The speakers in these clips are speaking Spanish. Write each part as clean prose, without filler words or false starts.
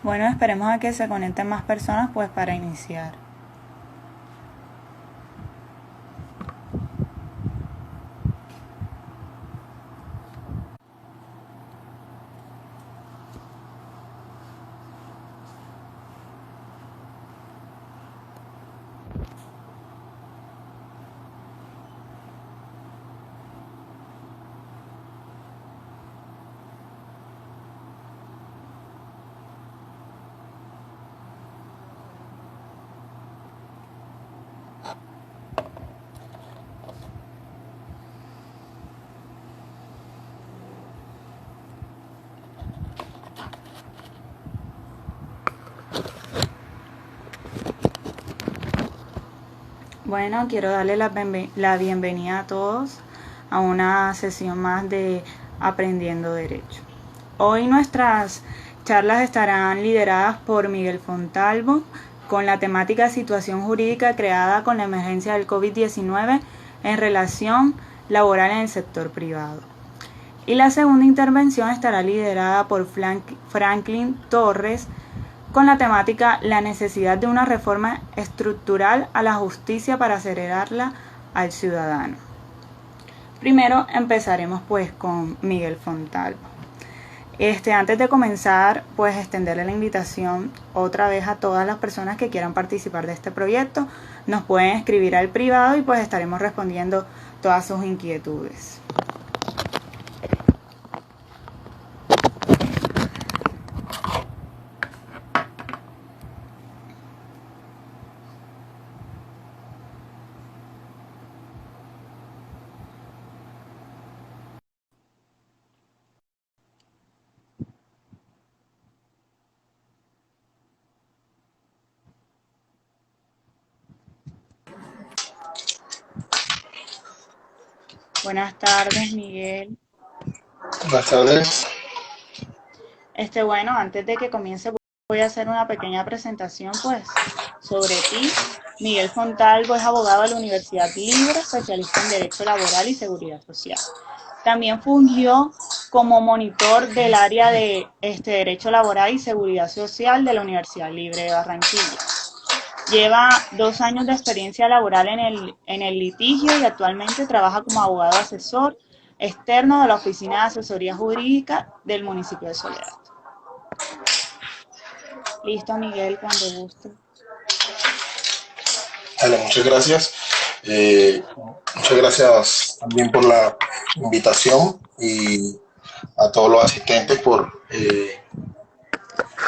Bueno, esperemos a que se conecten más personas pues para iniciar. Bueno, quiero darle la bienvenida a todos a una sesión más de Aprendiendo Derecho. Hoy nuestras charlas estarán lideradas por Miguel Fontalvo con la temática Situación jurídica creada con la emergencia del COVID-19 en relación laboral en el sector privado. Y la segunda intervención estará liderada por Franklin Torres con la temática La necesidad de una reforma estructural a la justicia para acelerarla al ciudadano. Primero empezaremos pues con Miguel Fontalvo. Antes de comenzar, pues extenderle la invitación otra vez a todas las personas que quieran participar de este proyecto. Nos pueden escribir al privado y pues estaremos respondiendo todas sus inquietudes. Buenas tardes, Miguel. Buenas tardes. Bueno, antes de que comience voy a hacer una pequeña presentación pues sobre ti. Miguel Fontalvo es abogado de la Universidad Libre, especialista en Derecho Laboral y Seguridad Social. También fungió como monitor del área de Derecho Laboral y Seguridad Social de la Universidad Libre de Barranquilla. Lleva 2 años de experiencia laboral en el litigio y actualmente trabaja como abogado asesor externo de la Oficina de Asesoría Jurídica del municipio de Soledad. Listo, Miguel, cuando guste. Vale, muchas gracias. Muchas gracias también por la invitación y a todos los asistentes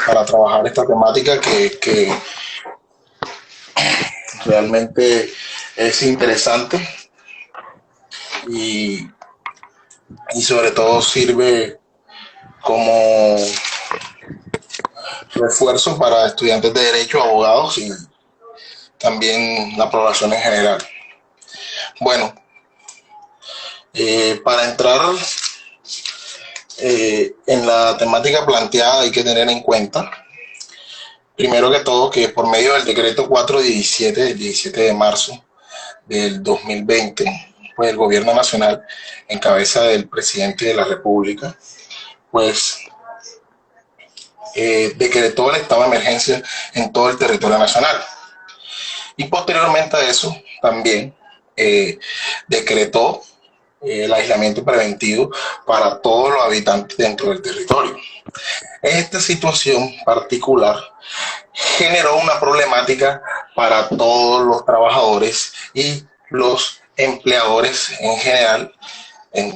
para trabajar esta temática que realmente es interesante y, y sobre todo sirve como refuerzo para estudiantes de derecho, abogados y también la población en general. Bueno, para entrar en la temática planteada hay que tener en cuenta, primero que todo, que por medio del decreto 417 del 17 de marzo del 2020, pues el gobierno nacional, en cabeza del presidente de la República, pues decretó el estado de emergencia en todo el territorio nacional. Y posteriormente a eso, también decretó el aislamiento preventivo para todos los habitantes dentro del territorio. Esta situación particular generó una problemática para todos los trabajadores y los empleadores en general en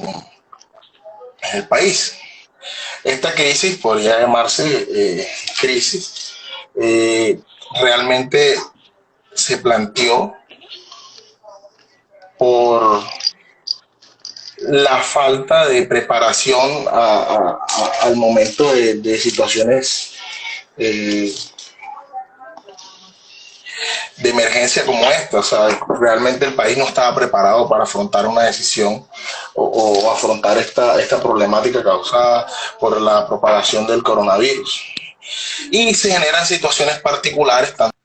el país. Esta crisis podría llamarse crisis, eh, realmente se planteó por la falta de preparación al momento de situaciones eh, de emergencia como esta. O sea, realmente el país no estaba preparado para afrontar una decisión o afrontar esta problemática causada por la propagación del coronavirus. Y se generan situaciones particulares, tanto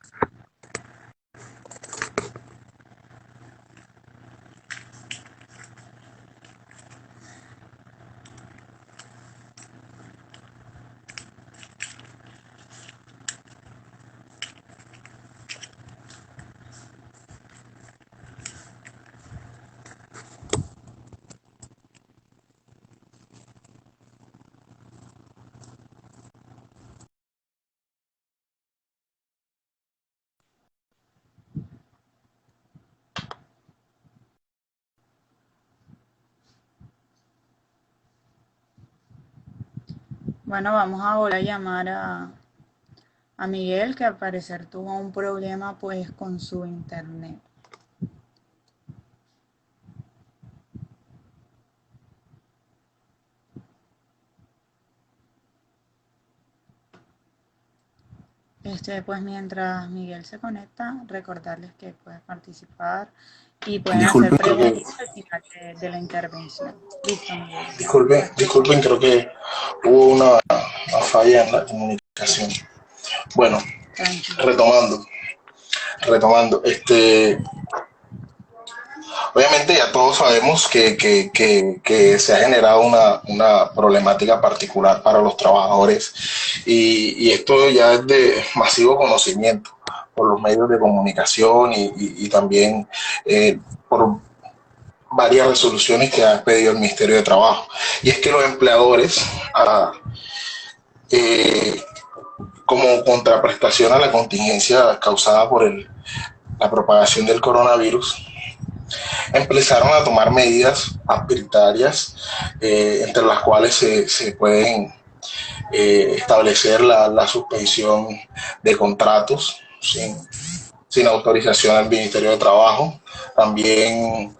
Bueno, vamos a volver a llamar a Miguel, que al parecer tuvo un problema pues con su internet. Pues mientras Miguel se conecta, recordarles que pueden participar y pueden hacer Disculpen, creo que, preguntas al final de la intervención. Listo, Miguel. disculpen, creo que hubo una falla en la comunicación. Bueno, Tranquilo. retomando, obviamente ya todos sabemos que se ha generado una problemática particular para los trabajadores y esto ya es de masivo conocimiento por los medios de comunicación y también por varias resoluciones que ha pedido el Ministerio de Trabajo. Y es que los empleadores, eh, como contraprestación a la contingencia causada por la propagación del coronavirus, empezaron a tomar medidas arbitrarias, entre las cuales se pueden establecer la suspensión de contratos sin autorización al Ministerio de Trabajo, también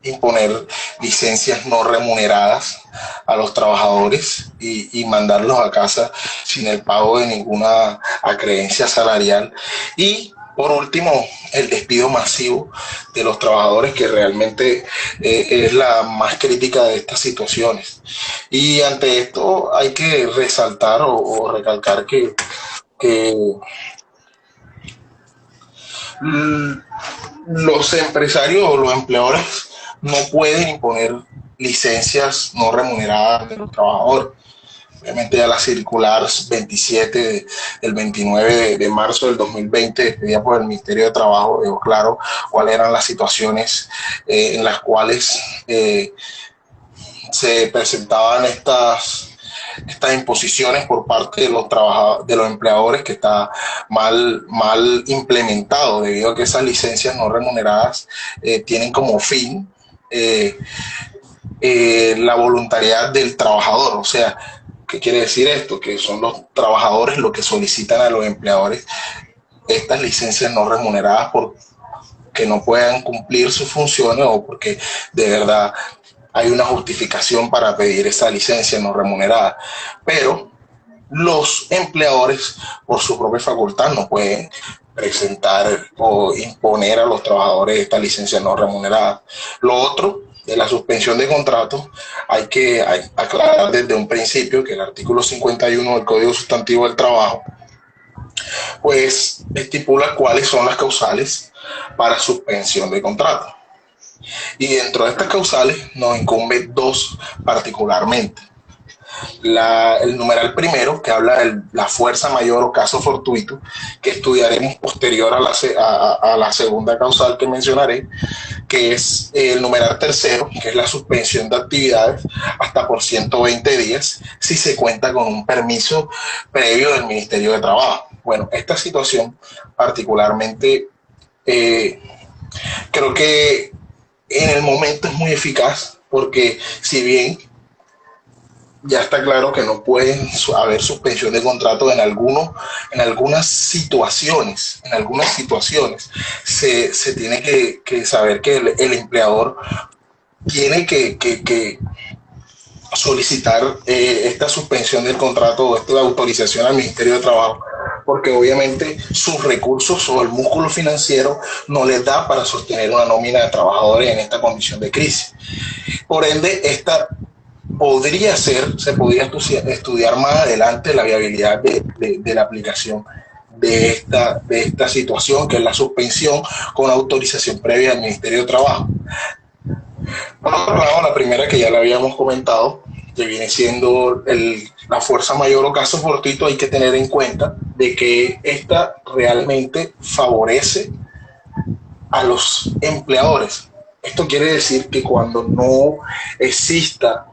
imponer licencias no remuneradas a los trabajadores y mandarlos a casa sin el pago de ninguna acreencia salarial. Y por último, el despido masivo de los trabajadores, que realmente es la más crítica de estas situaciones. Y ante esto hay que resaltar o recalcar que los empresarios o los empleadores no pueden imponer licencias no remuneradas de los trabajadores. Obviamente ya la circular 27 del 29 de marzo del 2020, expedida por el Ministerio de Trabajo, dejó claro cuáles eran las situaciones en las cuales se presentaban estas imposiciones por parte de los trabajadores, de los empleadores, que está mal implementado, debido a que esas licencias no remuneradas tienen como fin la voluntariedad del trabajador. O sea, ¿qué quiere decir esto? Que son los trabajadores los que solicitan a los empleadores estas licencias no remuneradas por que no puedan cumplir sus funciones o porque de verdad hay una justificación para pedir esa licencia no remunerada. Pero los empleadores, por su propia facultad, no pueden presentar o imponer a los trabajadores esta licencia no remunerada. Lo otro, de la suspensión de contratos, hay que aclarar desde un principio que el artículo 51 del Código Sustantivo del Trabajo pues estipula cuáles son las causales para suspensión de contrato. Y dentro de estas causales nos incumbe dos particularmente. El numeral primero, que habla de la fuerza mayor o caso fortuito, que estudiaremos posterior a la segunda causal que mencionaré, que es el numeral tercero, que es la suspensión de actividades hasta por 120 días, si se cuenta con un permiso previo del Ministerio de Trabajo. Bueno, esta situación particularmente creo que en el momento es muy eficaz, porque si bien ya está claro que no puede haber suspensión de contrato en algunas situaciones, se tiene que saber que el empleador tiene que solicitar esta suspensión del contrato o esta autorización al Ministerio de Trabajo, porque obviamente sus recursos o el músculo financiero no les da para sostener una nómina de trabajadores en esta condición de crisis. Por ende, se podría estudiar más adelante la viabilidad de la aplicación de esta situación, que es la suspensión con autorización previa del Ministerio de Trabajo. Por otro lado, la primera, que ya la habíamos comentado, que viene siendo la fuerza mayor o caso fortuito, hay que tener en cuenta de que esta realmente favorece a los empleadores. Esto quiere decir que cuando no exista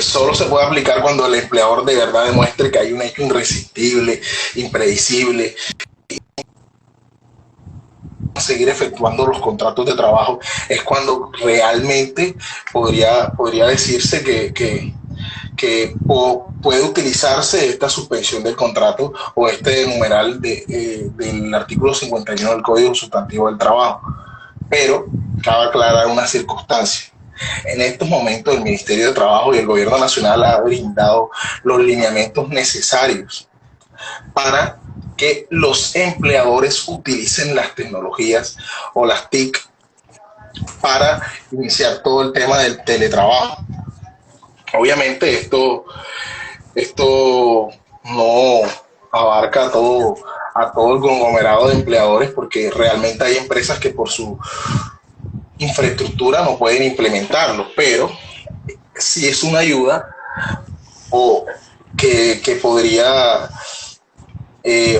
solo se puede aplicar cuando el empleador de verdad demuestre que hay un hecho irresistible, impredecible, seguir efectuando los contratos de trabajo, es cuando realmente podría decirse que puede utilizarse esta suspensión del contrato o este numeral del artículo 51 del Código Sustantivo del Trabajo. Pero cabe aclarar una circunstancia. En estos momentos el Ministerio de Trabajo y el Gobierno Nacional ha brindado los lineamientos necesarios para que los empleadores utilicen las tecnologías o las TIC para iniciar todo el tema del teletrabajo. Obviamente esto no abarca a todo el conglomerado de empleadores, porque realmente hay empresas que por su infraestructura no pueden implementarlo, pero sí es una ayuda o que podría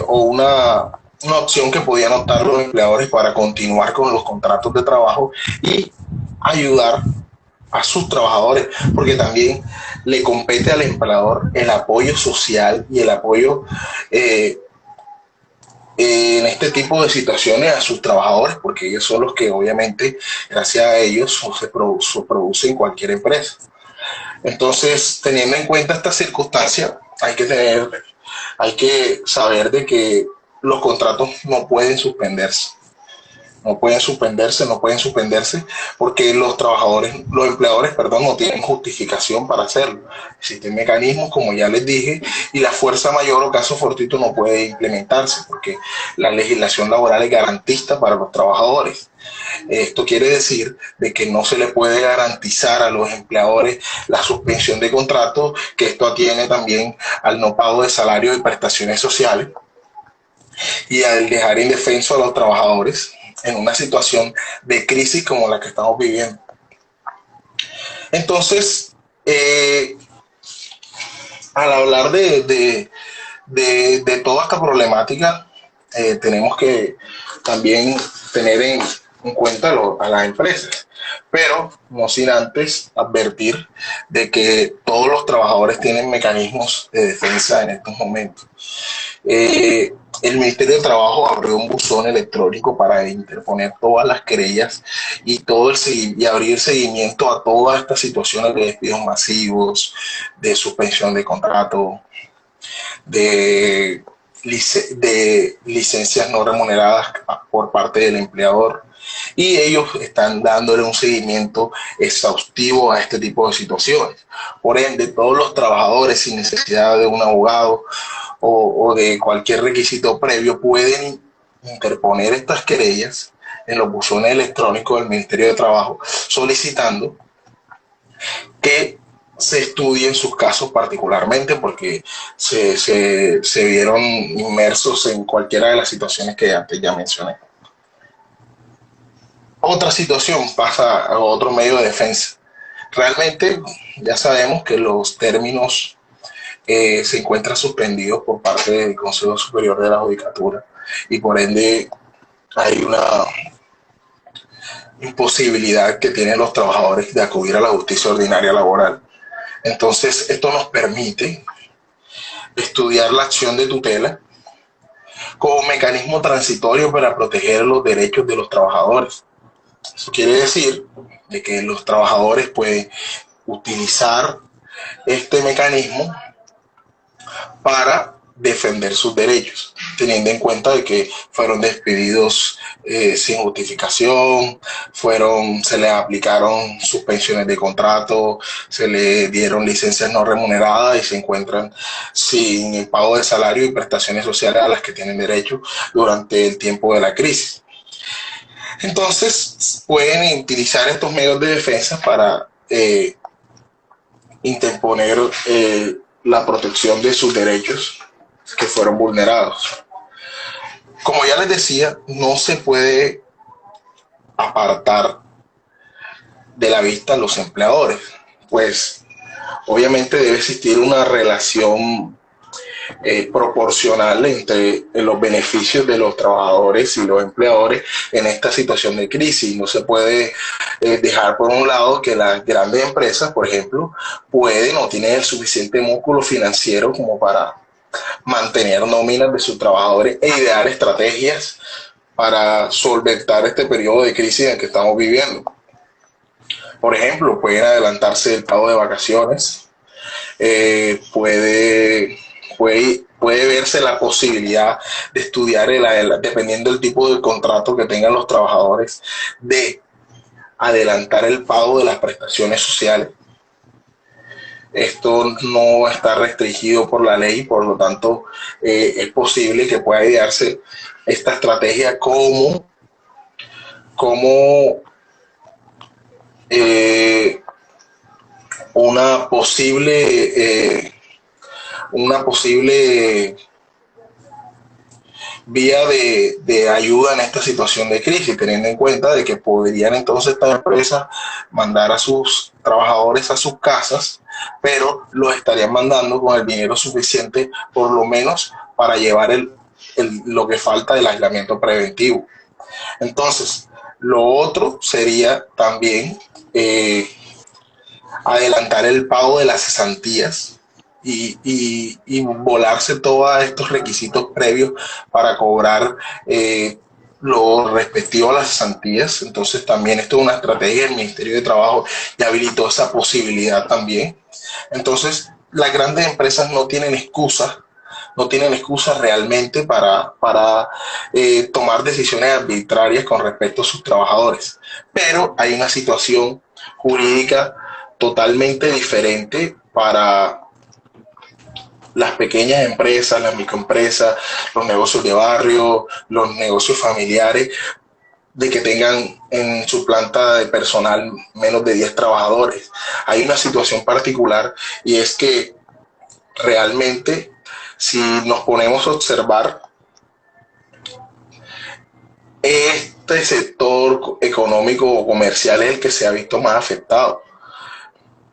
o una opción que podían optar los empleadores para continuar con los contratos de trabajo y ayudar a sus trabajadores, porque también le compete al empleador el apoyo social y el apoyo en este tipo de situaciones a sus trabajadores, porque ellos son los que obviamente gracias a ellos se produce en cualquier empresa. Entonces, teniendo en cuenta esta circunstancia, hay que saber de que los contratos no pueden suspenderse. No pueden suspenderse porque los empleadores, perdón, no tienen justificación para hacerlo. Existen mecanismos, como ya les dije, y la fuerza mayor o caso fortuito no puede implementarse porque la legislación laboral es garantista para los trabajadores. Esto quiere decir de que no se le puede garantizar a los empleadores la suspensión de contrato, que esto atiene también al no pago de salario y prestaciones sociales, y al dejar indefenso a los trabajadores en una situación de crisis como la que estamos viviendo. Entonces, al hablar de toda esta problemática, tenemos que también tener en cuenta a las empresas, pero no sin antes advertir de que todos los trabajadores tienen mecanismos de defensa en estos momentos. El Ministerio de Trabajo abrió un buzón electrónico para interponer todas las querellas y abrir seguimiento a todas estas situaciones de despidos masivos, de suspensión de contrato, de licencias no remuneradas por parte del empleador, y ellos están dándole un seguimiento exhaustivo a este tipo de situaciones. Por ende, todos los trabajadores, sin necesidad de un abogado o de cualquier requisito previo, pueden interponer estas querellas en los buzones electrónicos del Ministerio de Trabajo, solicitando que se estudien sus casos particularmente, porque se vieron inmersos en cualquiera de las situaciones que antes ya mencioné. Otra situación pasa a otro medio de defensa. Realmente ya sabemos que los términos se encuentran suspendidos por parte del Consejo Superior de la Judicatura, y por ende hay una imposibilidad que tienen los trabajadores de acudir a la justicia ordinaria laboral. Entonces, esto nos permite estudiar la acción de tutela como mecanismo transitorio para proteger los derechos de los trabajadores. Eso quiere decir de que los trabajadores pueden utilizar este mecanismo para defender sus derechos, teniendo en cuenta de que fueron despedidos sin justificación, se les aplicaron suspensiones de contrato, se les dieron licencias no remuneradas y se encuentran sin el pago de salario y prestaciones sociales a las que tienen derecho durante el tiempo de la crisis. Entonces, pueden utilizar estos medios de defensa para interponer la protección de sus derechos que fueron vulnerados. Como ya les decía, no se puede apartar de la vista a los empleadores, pues obviamente debe existir una relación proporcional entre los beneficios de los trabajadores y los empleadores en esta situación de crisis. No se puede dejar por un lado que las grandes empresas, por ejemplo, pueden o tienen el suficiente músculo financiero como para mantener nóminas de sus trabajadores e idear estrategias para solventar este periodo de crisis en el que estamos viviendo. Por ejemplo, pueden adelantarse el pago de vacaciones, puede verse la posibilidad de estudiar, dependiendo del tipo de contrato que tengan los trabajadores, de adelantar el pago de las prestaciones sociales. Esto no está restringido por la ley, por lo tanto, es posible que pueda idearse esta estrategia como una posible vía de ayuda en esta situación de crisis, teniendo en cuenta de que podrían entonces estas empresas mandar a sus trabajadores a sus casas, pero los estarían mandando con el dinero suficiente, por lo menos para llevar lo que falta del aislamiento preventivo. Entonces, lo otro sería también adelantar el pago de las cesantías y volarse todos estos requisitos previos para cobrar lo respectivo a las cesantías. Entonces también esto es una estrategia del Ministerio de Trabajo y habilitó esa posibilidad también. Entonces las grandes empresas no tienen excusas realmente para tomar decisiones arbitrarias con respecto a sus trabajadores. Pero hay una situación jurídica totalmente diferente para las pequeñas empresas, las microempresas, los negocios de barrio, los negocios familiares, de que tengan en su planta de personal menos de 10 trabajadores. Hay una situación particular y es que realmente, si nos ponemos a observar, este sector económico o comercial es el que se ha visto más afectado,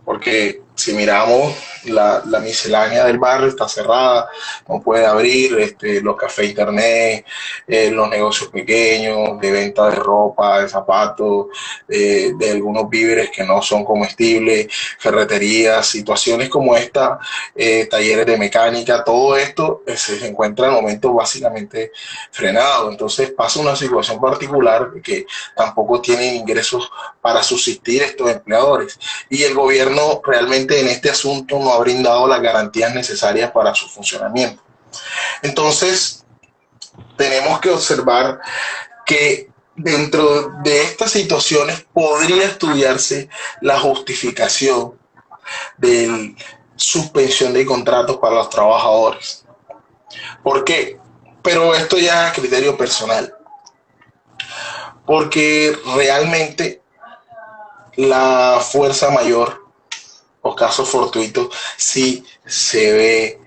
porque si miramos la miscelánea del barrio está cerrada, no puede abrir, los cafés internet, los negocios pequeños de venta de ropa, de zapatos, de algunos víveres que no son comestibles, ferreterías, situaciones como esta, talleres de mecánica, todo esto se encuentra en momentos básicamente frenado. Entonces pasa una situación particular que tampoco tienen ingresos para subsistir estos empleadores, y el gobierno realmente en este asunto no ha brindado las garantías necesarias para su funcionamiento. Entonces, tenemos que observar que dentro de estas situaciones podría estudiarse la justificación de suspensión de contratos para los trabajadores. ¿Por qué? Pero esto ya es a criterio personal. Porque realmente la fuerza mayor o casos fortuitos sí se ve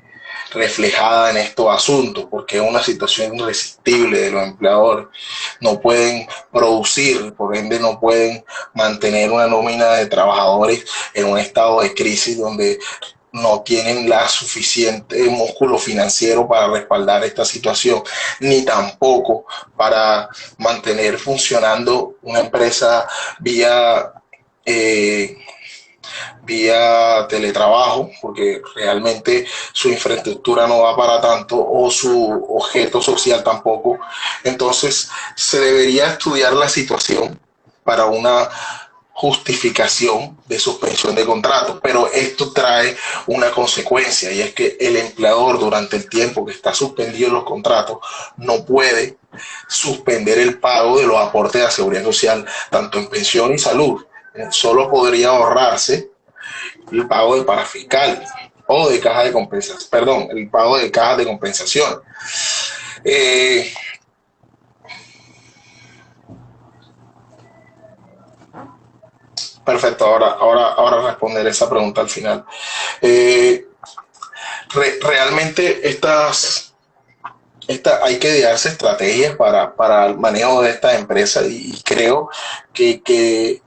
reflejada en estos asuntos, porque es una situación irresistible de los empleadores. No pueden producir, por ende no pueden mantener una nómina de trabajadores en un estado de crisis donde no tienen la suficiente músculo financiero para respaldar esta situación, ni tampoco para mantener funcionando una empresa vía teletrabajo, porque realmente su infraestructura no va para tanto, o su objeto social tampoco. Entonces se debería estudiar la situación para una justificación de suspensión de contrato, pero esto trae una consecuencia, y es que el empleador, durante el tiempo que está suspendido los contratos, no puede suspender el pago de los aportes de la seguridad social, tanto en pensión y salud. Solo podría ahorrarse el pago de parafiscal o de caja de compensación, perdón, el pago de cajas de compensación. Perfecto, ahora responder esa pregunta al final. Realmente hay que idearse estrategias para el manejo de estas empresas, y creo que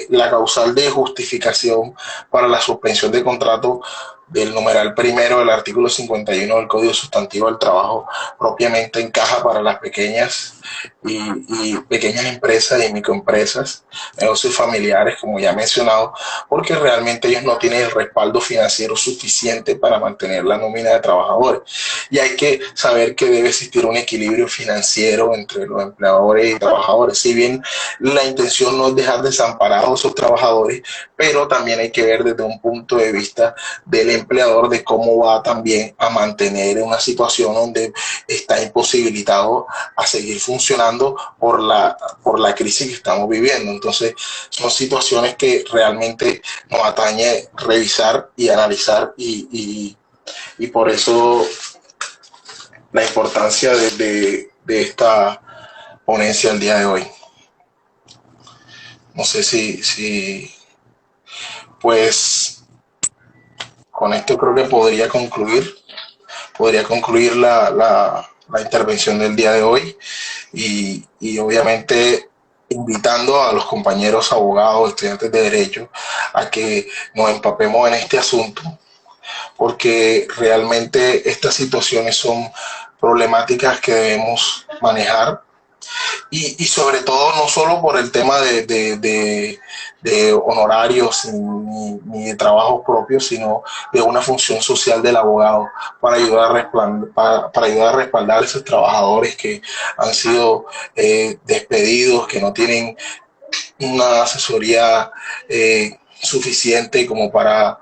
la causal de justificación para la suspensión de contrato del numeral primero del artículo 51 del Código Sustantivo del Trabajo propiamente encaja para las pequeñas y pequeñas empresas y microempresas, negocios familiares, como ya he mencionado, porque realmente ellos no tienen el respaldo financiero suficiente para mantener la nómina de trabajadores. Y hay que saber que debe existir un equilibrio financiero entre los empleadores y trabajadores. Si bien la intención no es dejar desamparados a esos trabajadores, pero también hay que ver desde un punto de vista del empleador de cómo va también a mantener una situación donde está imposibilitado a seguir funcionando por la crisis que estamos viviendo. Entonces, son situaciones que realmente nos atañe revisar y analizar y por eso la importancia de esta ponencia el día de hoy. No sé si pues con esto creo que podría concluir la intervención del día de hoy y obviamente invitando a los compañeros abogados, estudiantes de Derecho, a que nos empapemos en este asunto, porque realmente estas situaciones son problemáticas que debemos manejar y sobre todo no solo por el tema de honorarios ni de trabajos propios, sino de una función social del abogado para ayudar para ayudar a respaldar a esos trabajadores que han sido despedidos, que no tienen una asesoría suficiente como para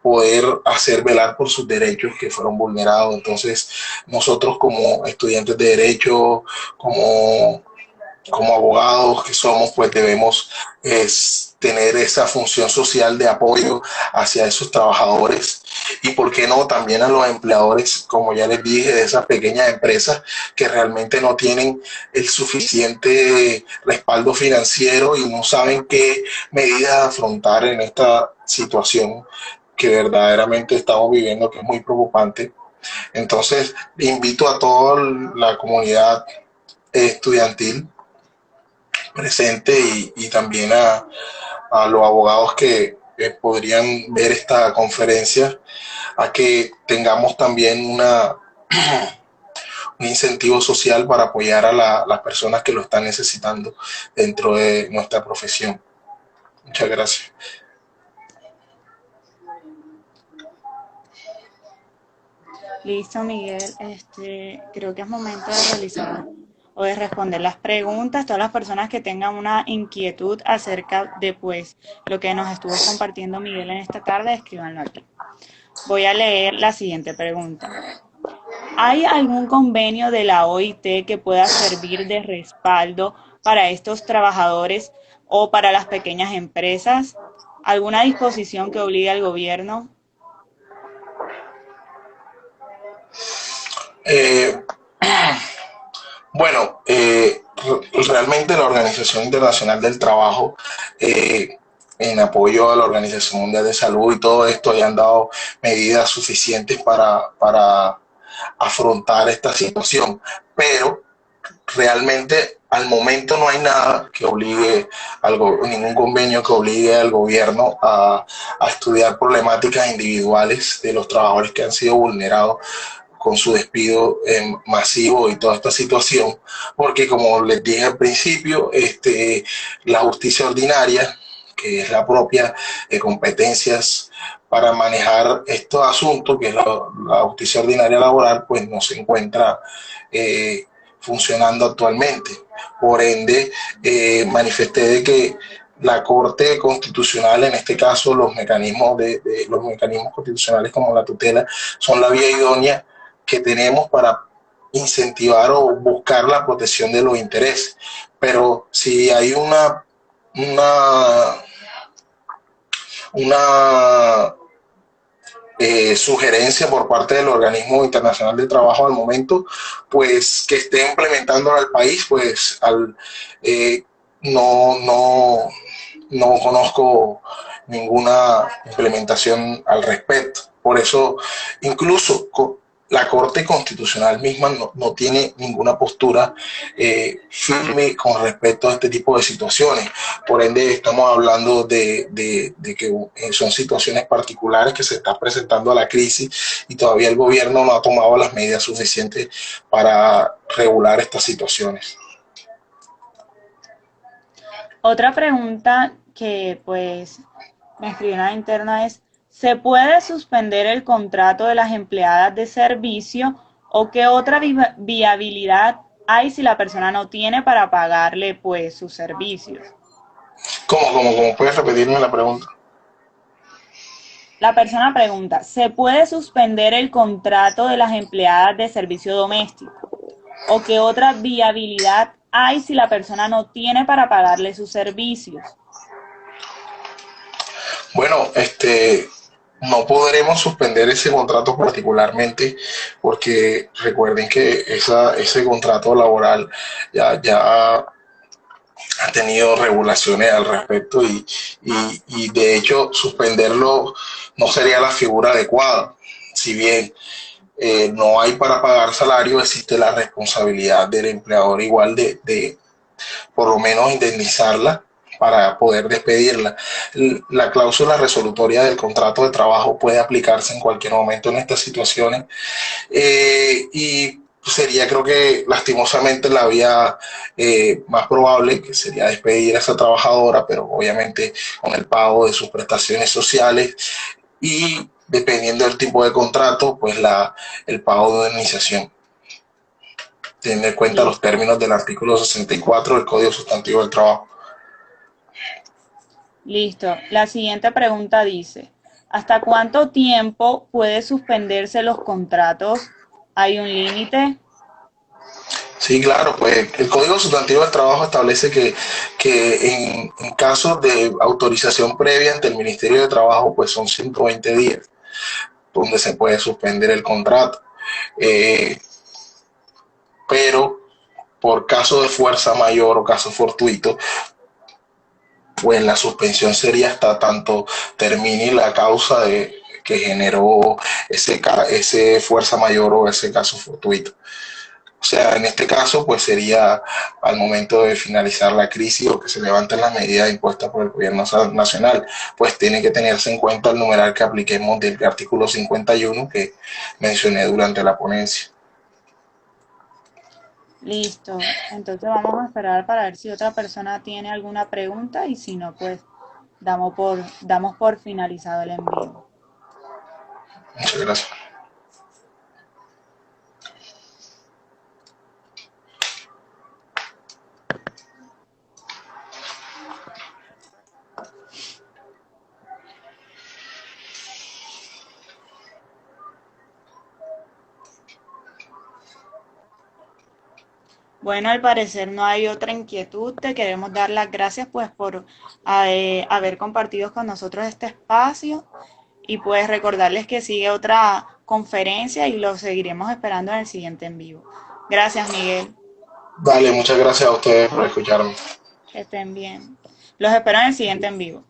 poder hacer velar por sus derechos que fueron vulnerados. Entonces, nosotros como estudiantes de derecho, como abogados que somos, pues debemos tener esa función social de apoyo hacia esos trabajadores y, por qué no, también a los empleadores, como ya les dije, de esas pequeñas empresas que realmente no tienen el suficiente respaldo financiero y no saben qué medidas afrontar en esta situación que verdaderamente estamos viviendo, que es muy preocupante. Entonces, invito a toda la comunidad estudiantil presente y también a los abogados que podrían ver esta conferencia, a que tengamos también un incentivo social para apoyar a las personas que lo están necesitando dentro de nuestra profesión. Muchas gracias. Listo, Miguel. Creo que es momento de realizar o de responder las preguntas. Todas las personas que tengan una inquietud acerca de pues lo que nos estuvo compartiendo Miguel en esta tarde, escríbanlo aquí. Voy a leer la siguiente pregunta. ¿Hay algún convenio de la OIT que pueda servir de respaldo para estos trabajadores o para las pequeñas empresas? ¿Alguna disposición que obligue al gobierno? Bueno, realmente la Organización Internacional del Trabajo, en apoyo a la Organización Mundial de Salud y todo esto, hayan dado medidas suficientes para afrontar esta situación, pero realmente al momento no hay nada que obligue, ningún convenio que obligue al gobierno a estudiar problemáticas individuales de los trabajadores que han sido vulnerados con su despido masivo y toda esta situación, porque como les dije al principio, la justicia ordinaria, que es la propia competencias para manejar estos asuntos, que es la justicia ordinaria laboral, pues no se encuentra funcionando actualmente. Por ende, manifesté de que la Corte Constitucional, en este caso los mecanismos constitucionales como la tutela, son la vía idónea que tenemos para incentivar o buscar la protección de los intereses. Pero si hay una sugerencia por parte del Organismo Internacional de Trabajo al momento, pues que esté implementando al país, pues no conozco ninguna implementación al respecto. Por eso, incluso la Corte Constitucional misma no tiene ninguna postura firme con respecto a este tipo de situaciones. Por ende, estamos hablando de que son situaciones particulares que se está presentando a la crisis y todavía el gobierno no ha tomado las medidas suficientes para regular estas situaciones. Otra pregunta que pues me escribió en la interna es, ¿se puede suspender el contrato de las empleadas de servicio o qué otra viabilidad hay si la persona no tiene para pagarle pues sus servicios? ¿Cómo puedes repetirme la pregunta? La persona pregunta, ¿se puede suspender el contrato de las empleadas de servicio doméstico? ¿O qué otra viabilidad hay si la persona no tiene para pagarle sus servicios? Bueno, no podremos suspender ese contrato particularmente porque recuerden que ese contrato laboral ya ha tenido regulaciones al respecto y de hecho suspenderlo no sería la figura adecuada. Si bien no hay para pagar salario, existe la responsabilidad del empleador igual de por lo menos indemnizarla para poder despedirla. La cláusula resolutoria del contrato de trabajo puede aplicarse en cualquier momento en estas situaciones y sería, creo que lastimosamente, la vía más probable, que sería despedir a esa trabajadora, pero obviamente con el pago de sus prestaciones sociales y dependiendo del tipo de contrato, pues el pago de indemnización, teniendo en cuenta los Listo, términos del artículo 64 del Código Sustantivo del Trabajo. listo. La siguiente pregunta dice, ¿hasta cuánto tiempo puede suspenderse los contratos? ¿Hay un límite? Sí, claro, pues el Código Sustantivo del Trabajo establece que en casos de autorización previa ante el Ministerio de Trabajo, pues son 120 días donde se puede suspender el contrato. Eh, pero por caso de fuerza mayor o caso fortuito, pues la suspensión sería hasta tanto termine la causa que generó ese fuerza mayor o ese caso fortuito. O sea, en este caso, pues sería al momento de finalizar la crisis o que se levanten las medidas impuestas por el gobierno nacional, pues tiene que tenerse en cuenta el numeral que apliquemos del artículo 51 que mencioné durante la ponencia. Listo. Entonces vamos a esperar para ver si otra persona tiene alguna pregunta y si no, pues damos por finalizado el envío. Muchas gracias. Bueno, al parecer no hay otra inquietud. Te queremos dar las gracias pues por haber compartido con nosotros este espacio y pues recordarles que sigue otra conferencia y lo seguiremos esperando en el siguiente en vivo. Gracias, Miguel. Dale, muchas gracias a ustedes por escucharme. Que estén bien. Los espero en el siguiente en vivo.